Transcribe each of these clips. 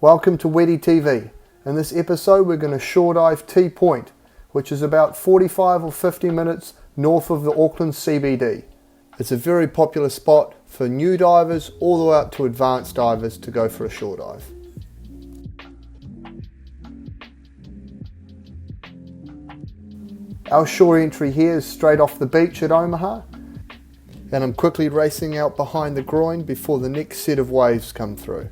Welcome to Wettie TV. In this episode we're going to shore dive T Point, which is about 45 or 50 minutes north of the Auckland CBD. It's a very popular spot for new divers all the way up to advanced divers to go for a shore dive. Our shore entry here is straight off the beach at Omaha, and I'm quickly racing out behind the groin before the next set of waves come through.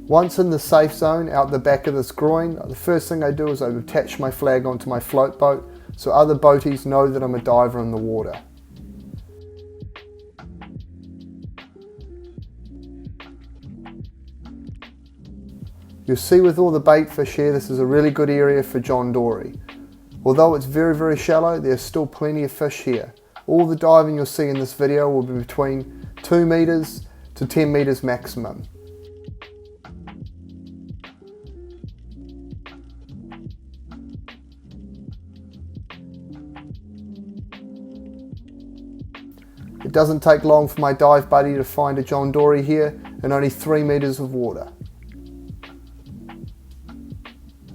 Once in the safe zone out the back of this groin, the first thing I do is I attach my flag onto my float boat so other boaties know that I'm a diver in the water. You'll see with all the bait fish here, this is a really good area for John Dory. Although it's very shallow, there's still plenty of fish here. All the diving you'll see in this video will be between 2 meters to 10 meters maximum. It doesn't take long for my dive buddy to find a John Dory here in only 3 meters of water.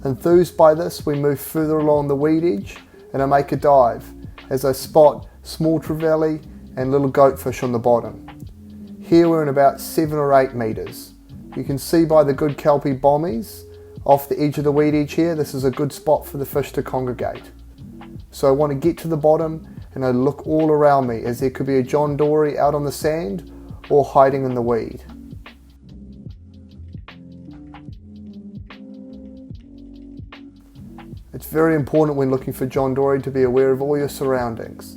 Enthused by this, we move further along the weed edge and I make a dive as I spot small trevally and little goatfish on the bottom. Here we're in about 7 or 8 meters. You can see by the good kelpie bommies off the edge of the weed edge here, this is a good spot for the fish to congregate. So I want to get to the bottom and I look all around me as there could be a John Dory out on the sand or hiding in the weed. It's very important when looking for John Dory to be aware of all your surroundings.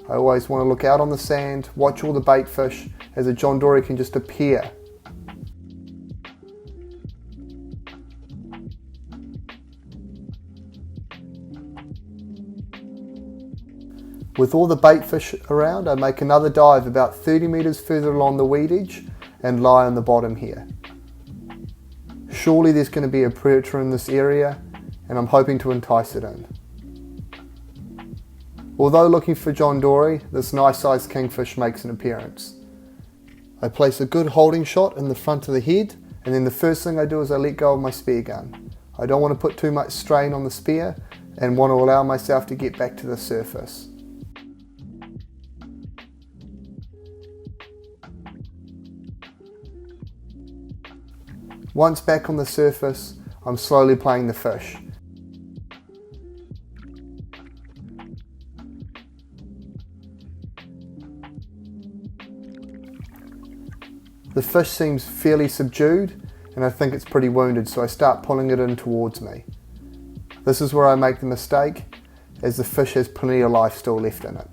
I always want to look out on the sand, watch all the bait fish, as a John Dory can just appear. With all the bait fish around, I make another dive about 30 meters further along the weed edge and lie on the bottom here. Surely there's going to be a predator in this area, and I'm hoping to entice it in. Although looking for John Dory, this nice sized kingfish makes an appearance. I place a good holding shot in the front of the head, and then the first thing I do is I let go of my spear gun. I don't want to put too much strain on the spear and want to allow myself to get back to the surface. Once back on the surface, I'm slowly playing the fish. The fish seems fairly subdued and I think it's pretty wounded, so I start pulling it in towards me. This is where I make the mistake, as the fish has plenty of life still left in it.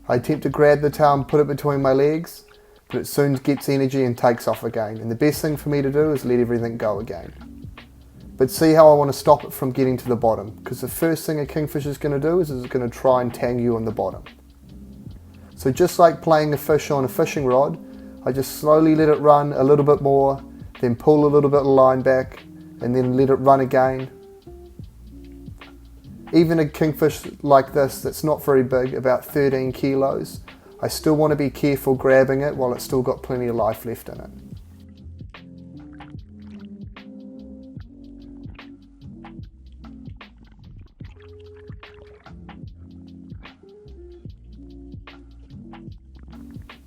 I attempt to grab the tail and put it between my legs, but it soon gets energy and takes off again, and the best thing for me to do is let everything go again. But see how I want to stop it from getting to the bottom, because the first thing a kingfish is going to do is it's going to try and tang you on the bottom. So just like playing a fish on a fishing rod, I just slowly let it run a little bit more, then pull a little bit of line back, and then let it run again. Even a kingfish like this that's not very big, about 13 kilos, I still want to be careful grabbing it while it's still got plenty of life left in it.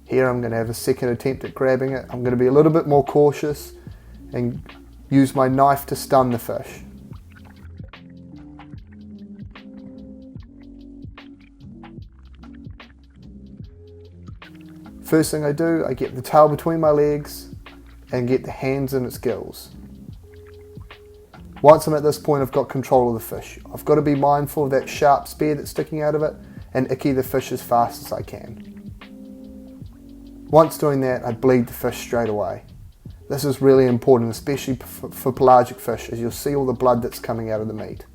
Here I'm going to have a second attempt at grabbing it. I'm going to be a little bit more cautious and use my knife to stun the fish. First thing I do, I get the tail between my legs and get the hands in its gills. Once I'm at this point, I've got control of the fish. I've got to be mindful of that sharp spear that's sticking out of it and icky the fish as fast as I can. Once doing that, I bleed the fish straight away. This is really important, especially for pelagic fish, as you'll see all the blood that's coming out of the meat.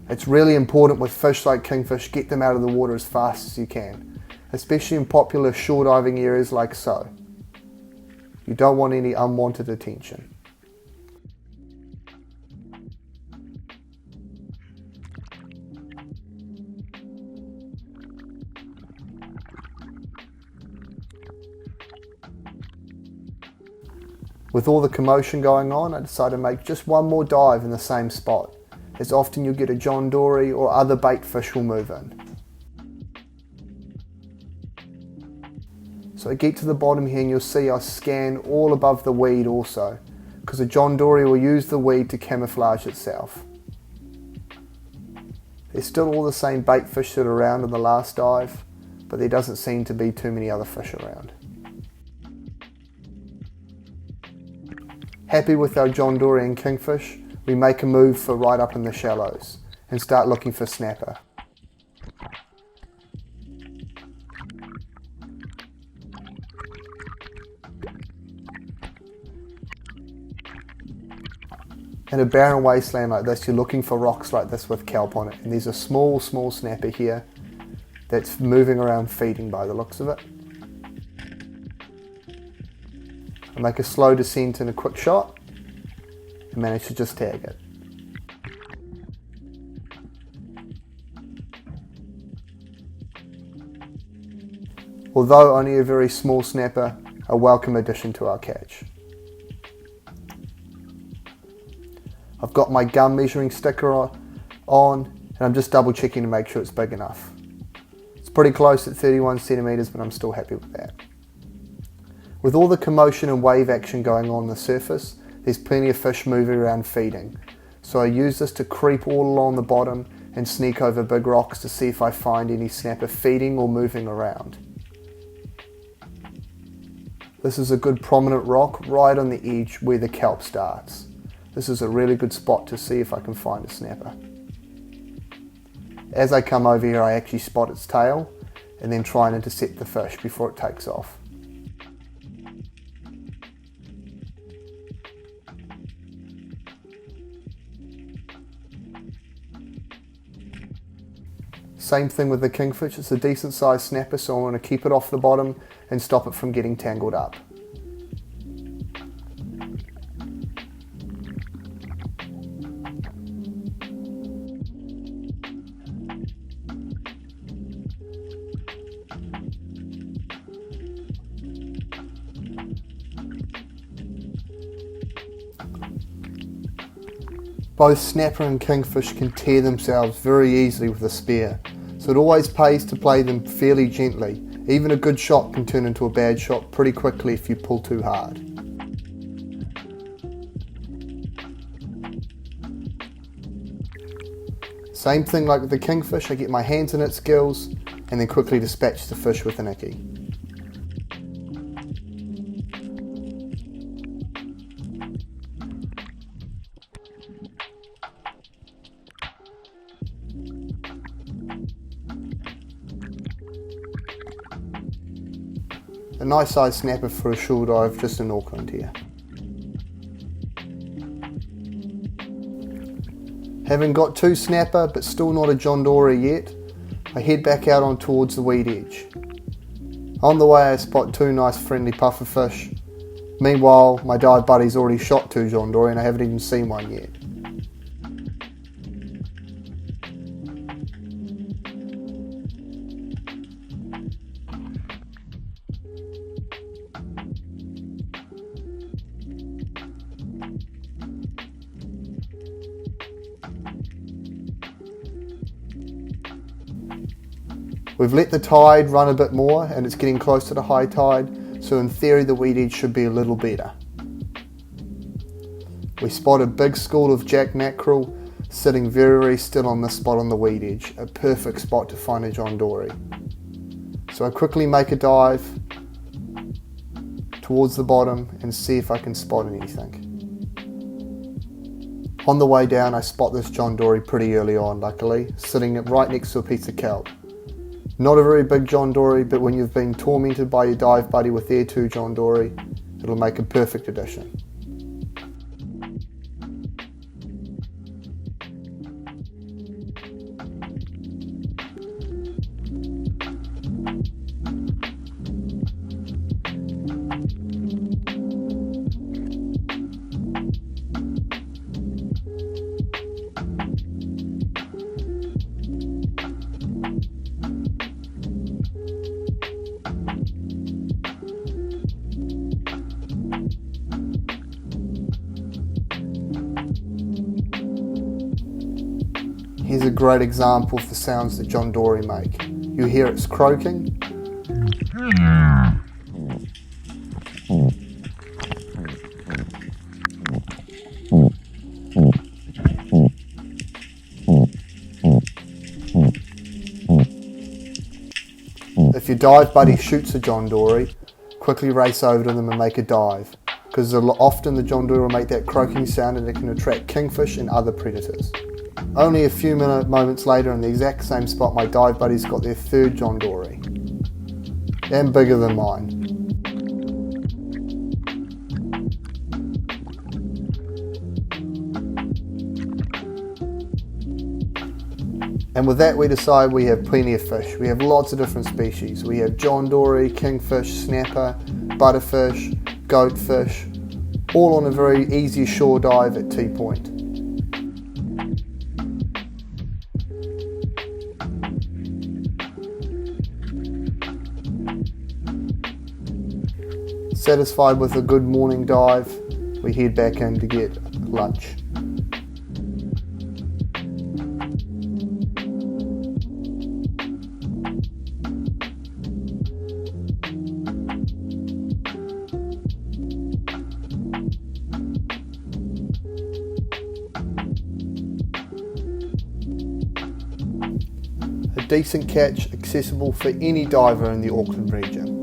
It's really important with fish like kingfish, get them out of the water as fast as you can, especially in popular shore diving areas like so. You don't want any unwanted attention. With all the commotion going on, I decided to make just one more dive in the same spot, as often you'll get a John Dory or other bait fish will move in. So I get to the bottom here and you'll see I scan all above the weed also, because a John Dory will use the weed to camouflage itself. There's still all the same bait fish that are around in the last dive, but there doesn't seem to be too many other fish around. Happy with our John Dory and kingfish, we make a move for right up in the shallows and start looking for snapper. In a barren wasteland like this, you're looking for rocks like this with kelp on it, and there's a small snapper here that's moving around feeding by the looks of it. I make a slow descent and a quick shot and manage to just tag it. Although only a very small snapper, a welcome addition to our catch. I've got my gum measuring sticker on and I'm just double checking to make sure it's big enough. It's pretty close at 31 centimeters, but I'm still happy with that. With all the commotion and wave action going on the surface, there's plenty of fish moving around feeding. So I use this to creep all along the bottom and sneak over big rocks to see if I find any snapper feeding or moving around. This is a good prominent rock right on the edge where the kelp starts. This is a really good spot to see if I can find a snapper. As I come over here, I actually spot its tail and then try and intercept the fish before it takes off. Same thing with the kingfish, it's a decent sized snapper, so I want to keep it off the bottom and stop it from getting tangled up. Both snapper and kingfish can tear themselves very easily with a spear, so it always pays to play them fairly gently. Even a good shot can turn into a bad shot pretty quickly if you pull too hard. Same thing like with the kingfish, I get my hands in its gills and then quickly dispatch the fish with an icky. A nice sized snapper for a shore dive just in Auckland here. Having got two snapper but still not a John Dory yet, I head back out on towards the weed edge. On the way I spot two nice friendly pufferfish. Meanwhile my dive buddy's already shot two John Dory and I haven't even seen one yet. We've let the tide run a bit more and it's getting close to the high tide, so in theory the weed edge should be a little better. We spot a big school of jack mackerel sitting very still on this spot on the weed edge, a perfect spot to find a John Dory. So I quickly make a dive towards the bottom and see if I can spot anything. On the way down I spot this John Dory pretty early on, luckily, sitting right next to a piece of kelp. Not a very big John Dory, but when you've been tormented by your dive buddy with their two John Dory, it'll make a perfect addition. a great example of the sounds that John Dory make. You hear its croaking. If your dive buddy shoots a John Dory, quickly race over to them and make a dive, because often the John Dory will make that croaking sound and it can attract kingfish and other predators. Only a few moments later, in the exact same spot, my dive buddy's got their third John Dory, and bigger than mine. And with that, we decide we have plenty of fish. We have lots of different species. We have John Dory, kingfish, snapper, butterfish, goatfish, all on a very easy shore dive at T Point. Satisfied with a good morning dive, we head back in to get lunch. A decent catch, accessible for any diver in the Auckland region.